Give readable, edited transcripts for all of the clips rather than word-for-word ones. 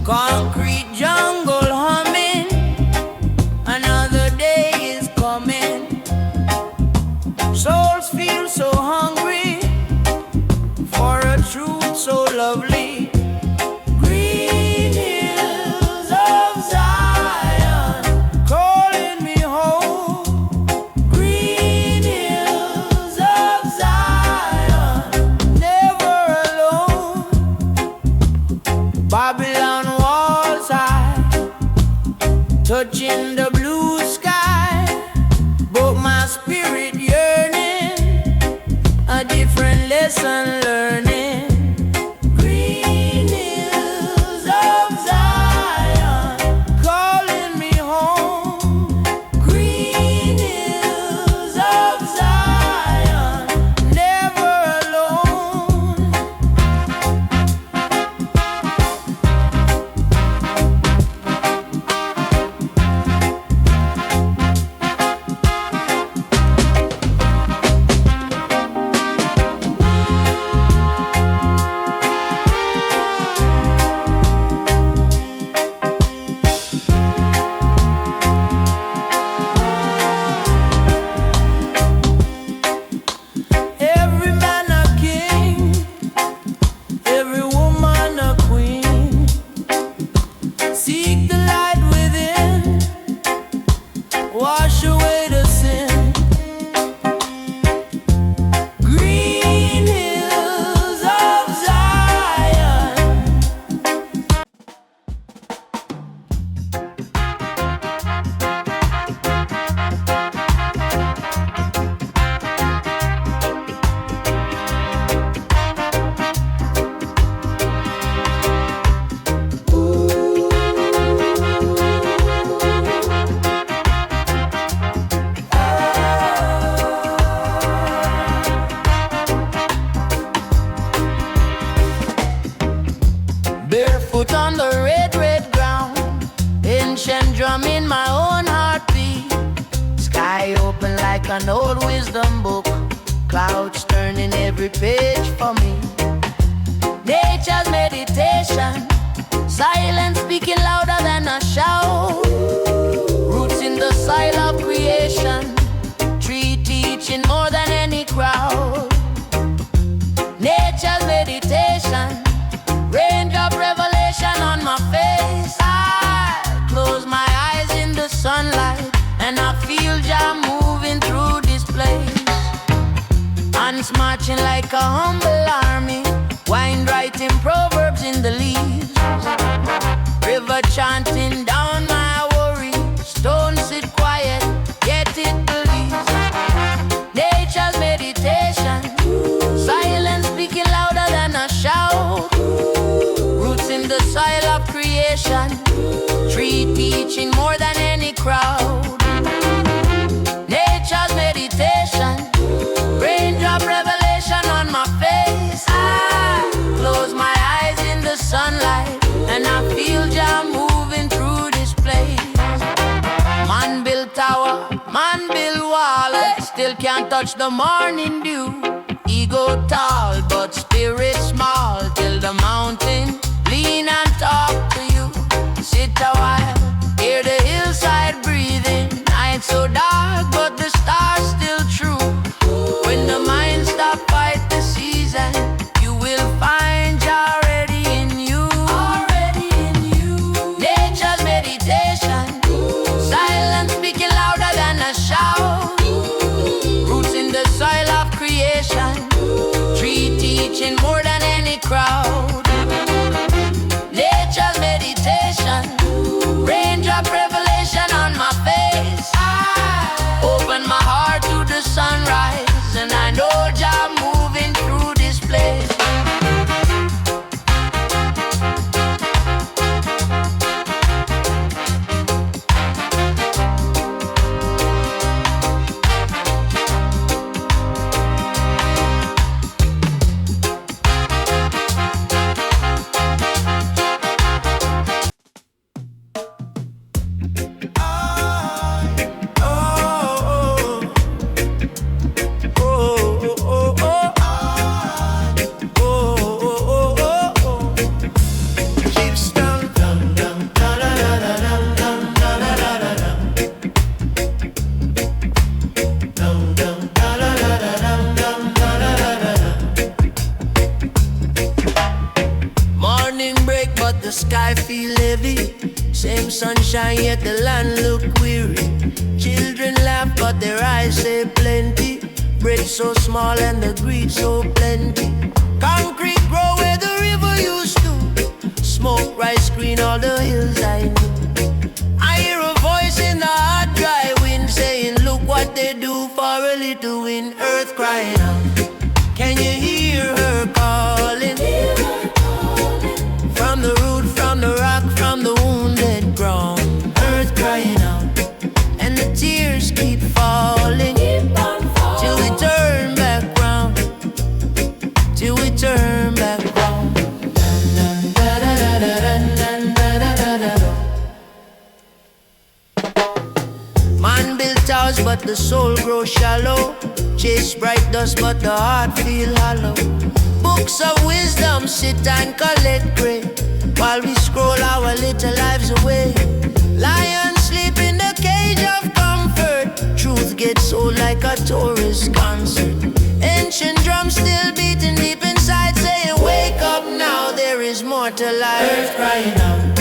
Concrete jungle humming, another day is coming. Souls feel so hungry for a truth so lovely. Green hills of Zion calling me home. Green hills of Zion, never alone. Babylon walls high, touching the blue sky, but my spirit yearning, a different lesson learning. Green hills of Zion calling me home. Green hills of Zion, never alone. Every man a king, every woman a queen. Seek the light within, wash away the sin. Green hills of Zion. Barefoot on the red, red ground, ancient drum in my own heartbeat. Sky open like an old wisdom book, clouds turning every page for me. Nature's meditation, silence speaking louder than a shout. Roots in the soil of creation, tree teaching more than any crowd. Nature's meditation, raindrop revelation on my face. I close my eyes in the sunlight and I feel Jah moving through this place. Ants marching like a humble army, wind writing proverbs in the leaves. River chanting down my worry, stone sit quiet, yet it believes. Nature's meditation, silence speaking louder than a shout. Roots in the soil of creation, tree teaching more than any crowd. Nature's meditation, raindrop revelation on my face. I close my eyes in the sunlight and I feel Jah moving through this place. Man build tower, man build wall, still can't touch the morning dew. Ego tall but spirit small, till the mountain lean and talk to you. Sit a while, hear the hillside breathing. Night so dark but the stars still true. When the mind stop fight the season, you will find Jah already in you. Already in you. Nature's meditation, silence speaking louder than a shout. Roots in the soil of creation, tree teaching more than the sky feel heavy. Same sunshine yet the land look weary. Children laugh but their eyes say plenty. Bread so small and the greed so plenty. Concrete grow where the river used to. Smoke rice green all the hills I knew. I hear a voice in the hot dry wind saying, look what they do for a little wind. Earth crying out, can you hear her calling? From the root, from the rock, from the wounded ground. Earth crying out, and the tears keep falling. Till we turn back round. Till we turn back round. Man built towers but the soul grows shallow. Chase bright dust but the heart feel hollow. Books of wisdom sit and collect grey, while we scroll our little lives away. Lions sleep in the cage of comfort. Truth gets old like a tourist concert. Ancient drums still beating deep inside, saying wake up now, there is more to life. Earth crying out,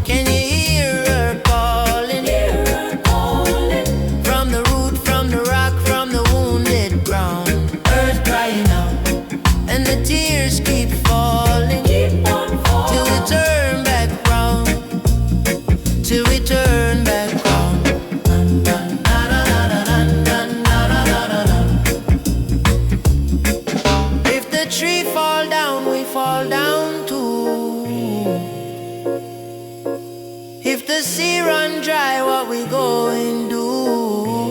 can you hear her calling? From the root, from the rock, from the wounded ground. Earth crying out, and the tears keep falling. Till we turn back round. Till we turn back round. If the tree fall down, we fall down too. If the sea run dry, what we going do?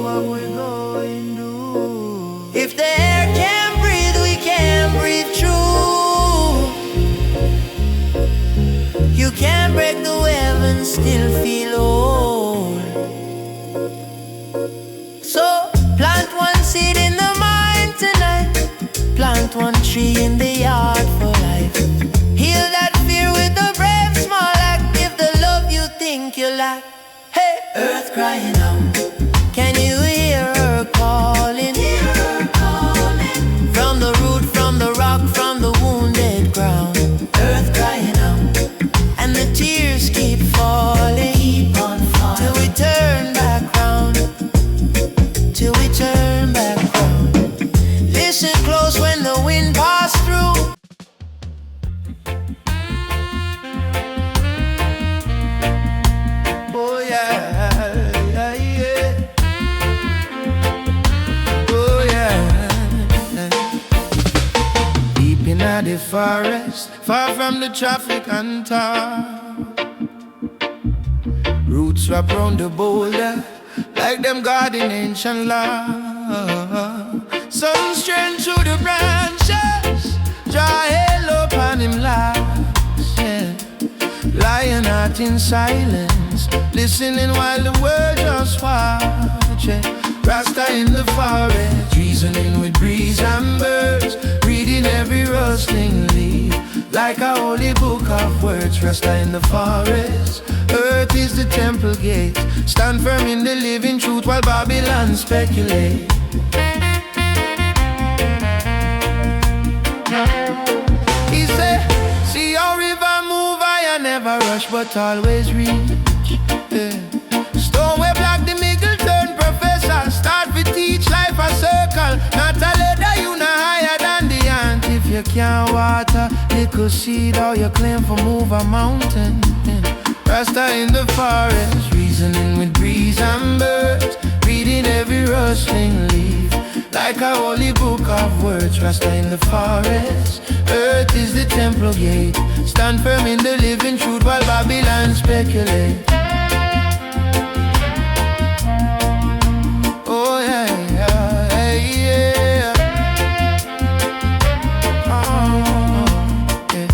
What we going do? If the air can't breathe, we can't breathe true. You can't break the web and still feel old. So plant one seed in the mind tonight. Plant one tree in the yard for life. Heal that fear with a brave small act. Give the love you think you lack. Hey, earth crying out, can you hear her calling? From the root, from the rock, from the wounded ground. Earth crying out, and the tears keep falling. Till we turn back round. Till we turn back round. Listen close when the wind passes through. Oh yeah, yeah, yeah. Oh yeah. Deep in the forest, far from the traffic and town. Roots wrap round the boulder, like them guarding ancient law. Sun strange through the branches, draw halo upon him last, yeah. Lying out in silence, listening while the world just watch, yeah. Rasta in the forest, reasoning with breeze and birds, reading every rustling leaf, like a holy book of words. Rasta in the forest, earth is the temple gate. Stand firm in the living truth while Babylon speculate. He said, see your river move, I never rush but always reach, yeah. Stone way block the middle turn professor. Start to teach life a circle, not a ladder, you not higher than the ant. If you can't water little seed, or you claim for move a mountain, yeah. Rasta in the forest, reasoning with breeze and birds, reading every rustling leaf, like a holy book of words. Rasta in the forest, earth is the temple gate. Stand firm in the living truth while Babylon speculate. Oh yeah, yeah, yeah. Oh, yeah.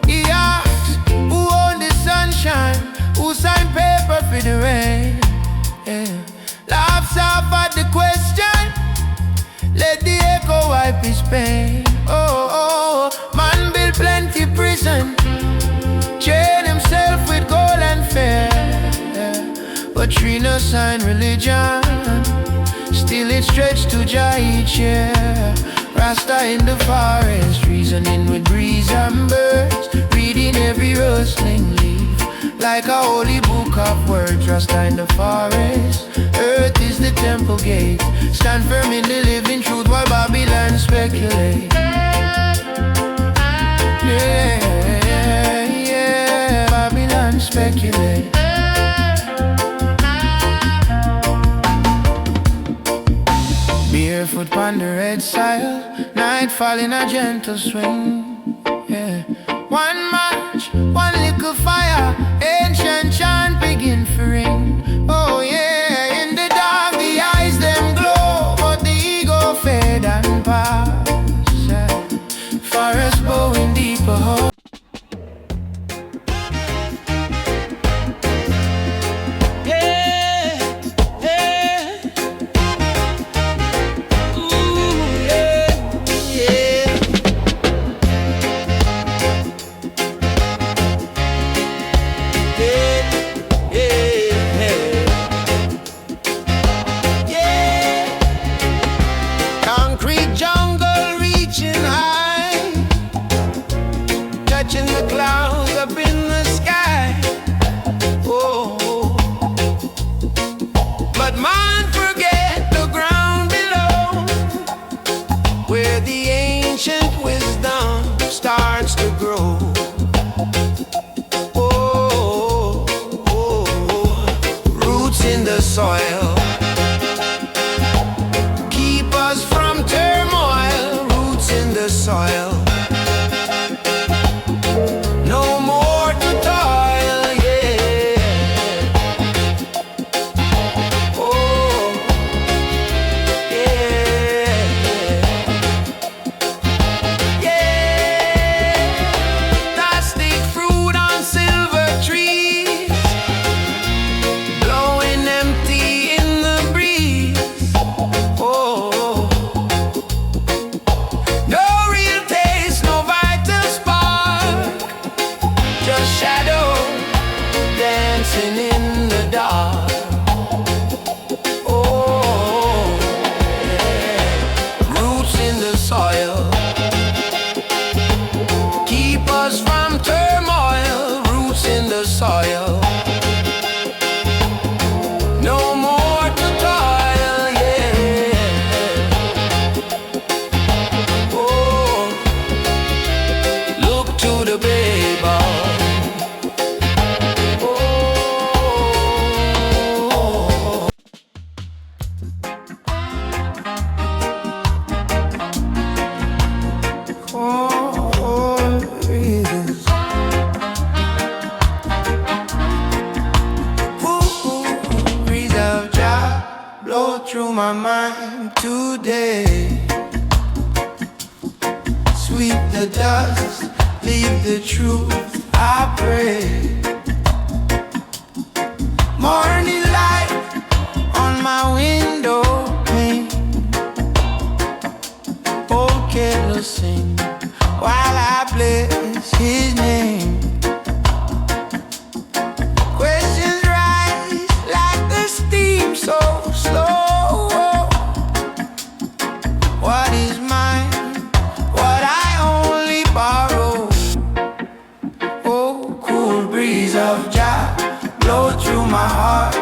He asks, who own the sunshine? Who signed paper for the rain? Yeah. Laughs off at the question, let the echo wipe his pain. Oh, man build plenty prison, chain himself with gold and fair, yeah. But tree no sign religion, still it stretched to Jah each year. Rasta in the forest, reasoning with breeze and birds, reading every road rustling leaf, like a holy book of words rasta in the forest. Earth is the temple gate, stand firm in the living truth while Babylon speculate. Yeah, Babylon speculate. Barefoot on the red soil, nightfall in a gentle swing. Yeah, one match, one little fire, ancient chant begin to ring. Oh yeah, in the dark the eyes them glow, but the ego fade and pass. Forest bowing deeper hole. Soil, keep us from turmoil. Roots in the soil, no more to toil. Yeah, oh yeah, yeah. Plastic fruit on silver trees, blowing empty in the breeze. Oh, no real taste, no vital spark, just shadow dancing in the dark. Oh, yeah. Roots in the soil, keep us from turmoil. Roots in the soil, no more to toil, yeah. Oh, look to the babe. Oh, reasons. Breeze of Jah blow through my mind today. Sweep the dust, leave the truth, I pray. Morning light on my window pane. Old kettle sing while I bless his name. Questions rise like the steam so slow. What is mine? What I only borrow. Oh, cool breeze of Jah blow through my heart,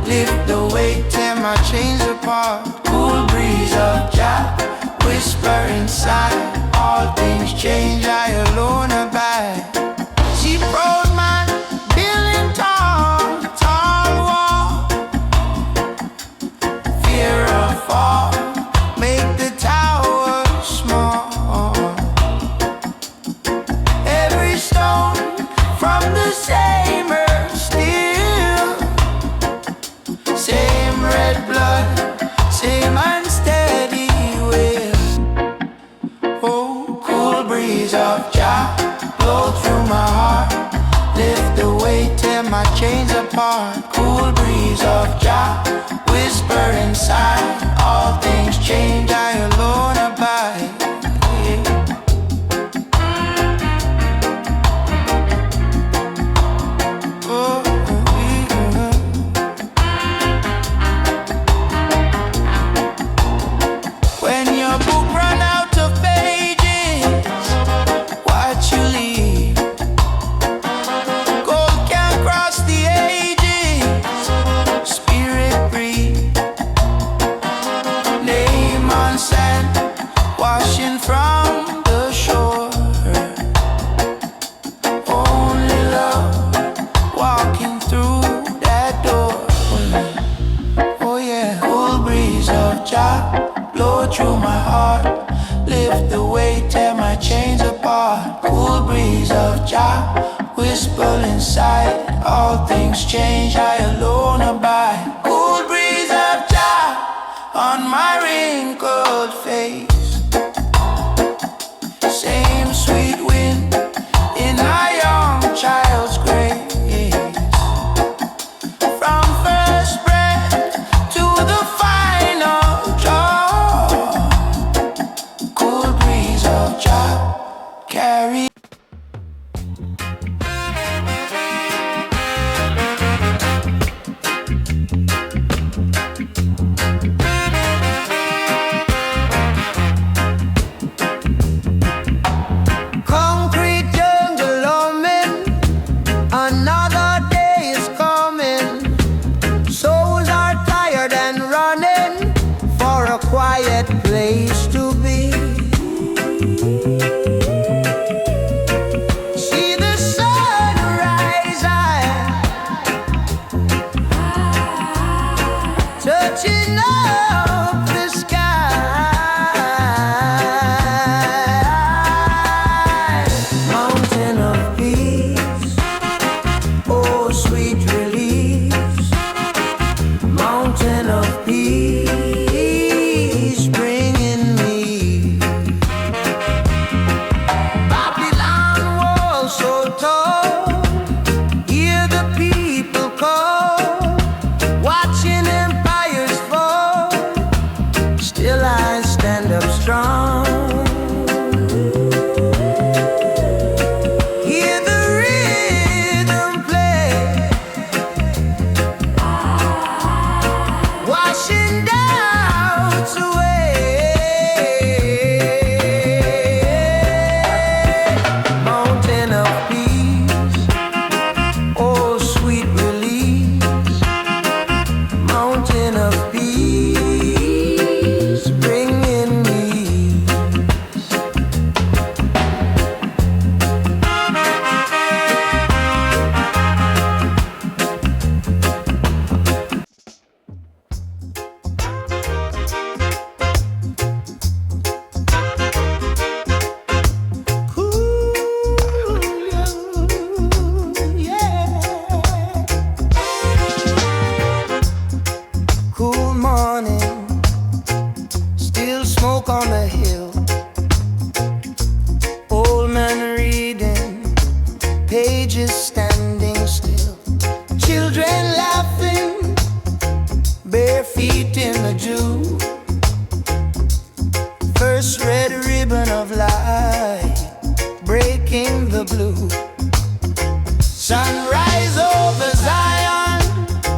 lift the weight, tear my chains apart. Cool breeze of Jah whisper inside, all things change, I alone abide. She rose my building tall, tall wall. Fear of fall, make the tower small. Every stone from the same earth still, same red blood, same unsteady will. Oh, cool breeze of Jah blow through my heart, lift the weight, tear my chains apart. Cool breeze of Jah whisper inside, all things change, I alone abide. Yeah. Oh, yeah. When your book run out of pages, what you leave? through my heart. Lift the weight, tear my chains apart. Cool breeze of Jah, whisper inside. All things change, I alone abide. Cool breeze of Jah on my wrinkled face. Same sweet wind in my young child's grace. From first breath to the final draw. Cool breeze of Jah carry. Place to be. See the sun rise, touching up the sky. Mountain of peace, oh sweet release. Mountain of peace. Sunrise over Zion.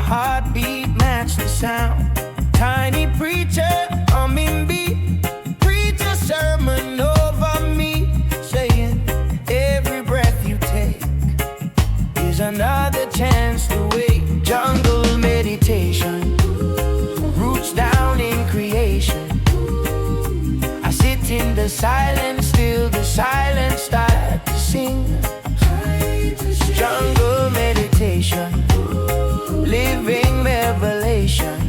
heartbeat match the sound. Tiny preacher, humming beat, preach a sermon over me, saying every breath you take is another chance to wake. Jungle meditation, roots down in creation. I sit in the silence, still the silence start to sing. Jungle meditation, living revelation.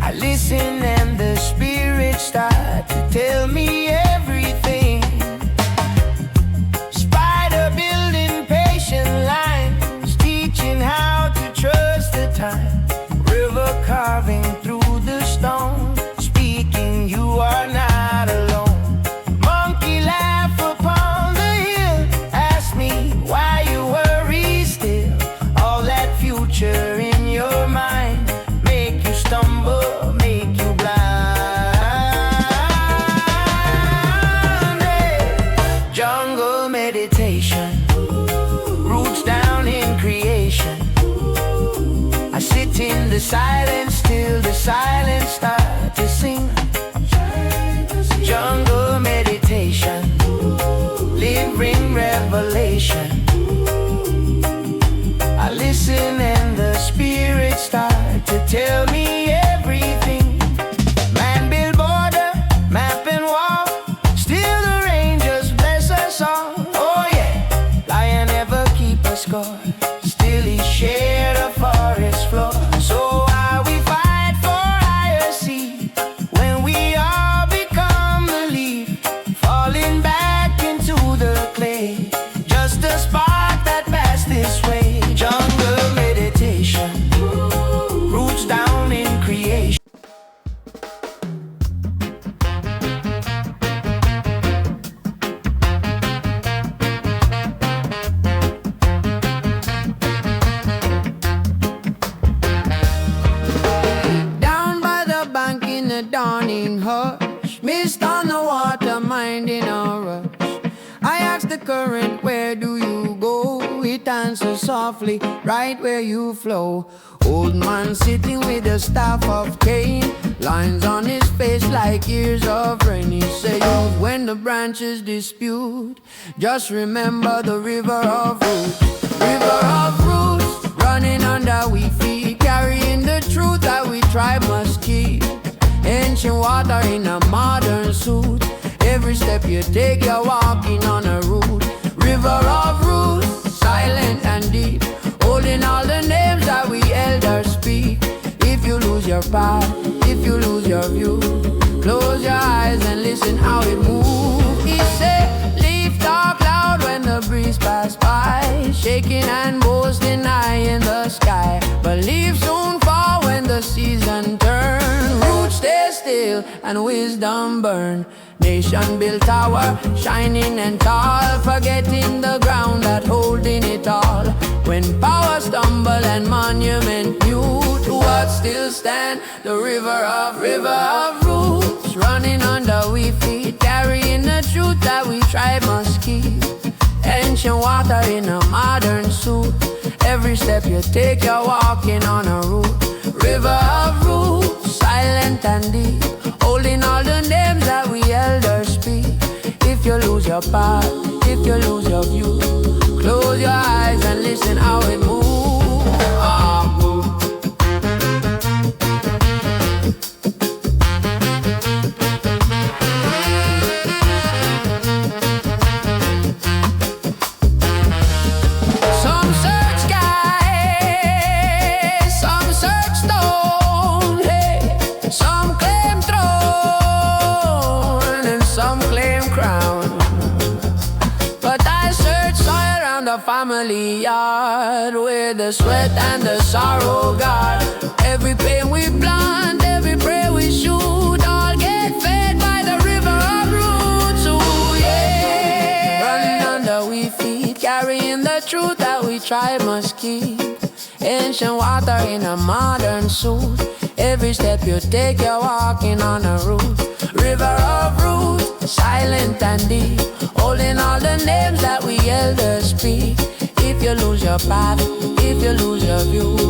I listen and the spirits start to tell me everything. Spider building patient lines, teaching how to trust the time. River carving through the stone, speaking you are not alone. Monkey laugh upon the hill, ask me why you worry still. All that future in your mind make you stumble, make you blind. Hey. Jungle meditation, roots down in creation. I sit in the silence till the silence start to sing. Jungle meditation, living revelation. I listen and the spirits start to tell me everything. Man build border, map and wall, still the rangers bless us all. Oh yeah, lion never keep a score, still he shared a forest floor. So why we fight for higher sea when we all become the leaf, falling back into the clay, just a spark that passed this way. Jungle meditation, roots down in creation. Down by the bank in the dawning hush, mist on the water, mind in a rush. I ask the current, where do you go? It answers softly, right where you flow. Old man sitting with a staff of cane, lines on his face like years of rain. He says, when the branches dispute, just remember the river of roots. River of roots, running under we feet, carrying the truth that we tribe must keep. Ancient water in a modern suit, every step you take you're walking on a route. River of roots, silent and deep, holding all the names that we elders speak. If you lose your path, if you lose your view, close your eyes and listen how it moves. He said, leaf talk loud when the breeze pass by, shaking and boasting high in the sky. But leaves soon fall when the season turn. Roots stay still and wisdom burn. Nation built tower, shining and tall, forgetting the ground that holding it all. When power stumble and monument mute, what still stand? The river of roots, running under we feet, carrying the truth that we tribe must keep. Ancient water in a modern suit, every step you take you're walking on a route. River of roots, silent and deep, holding all the names that we elders speak. If you lose your path, if you lose your view, close your eyes and listen how it moves. Some search sky, some search stone, hey. Some claim throne and some claim crown. But I search soil around the family yard, where the sweat and the sorrow guard. Every pain we plant, every prayer we shoot, all get fed by the river of roots. Ooh, yeah. Running under we feet, carrying the truth that we tribe must keep. Ancient water in a modern suit, every step you take you're walking on a route. River of roots, silent and deep, holding all the names that we elders speak. If you lose your path, if you lose your view,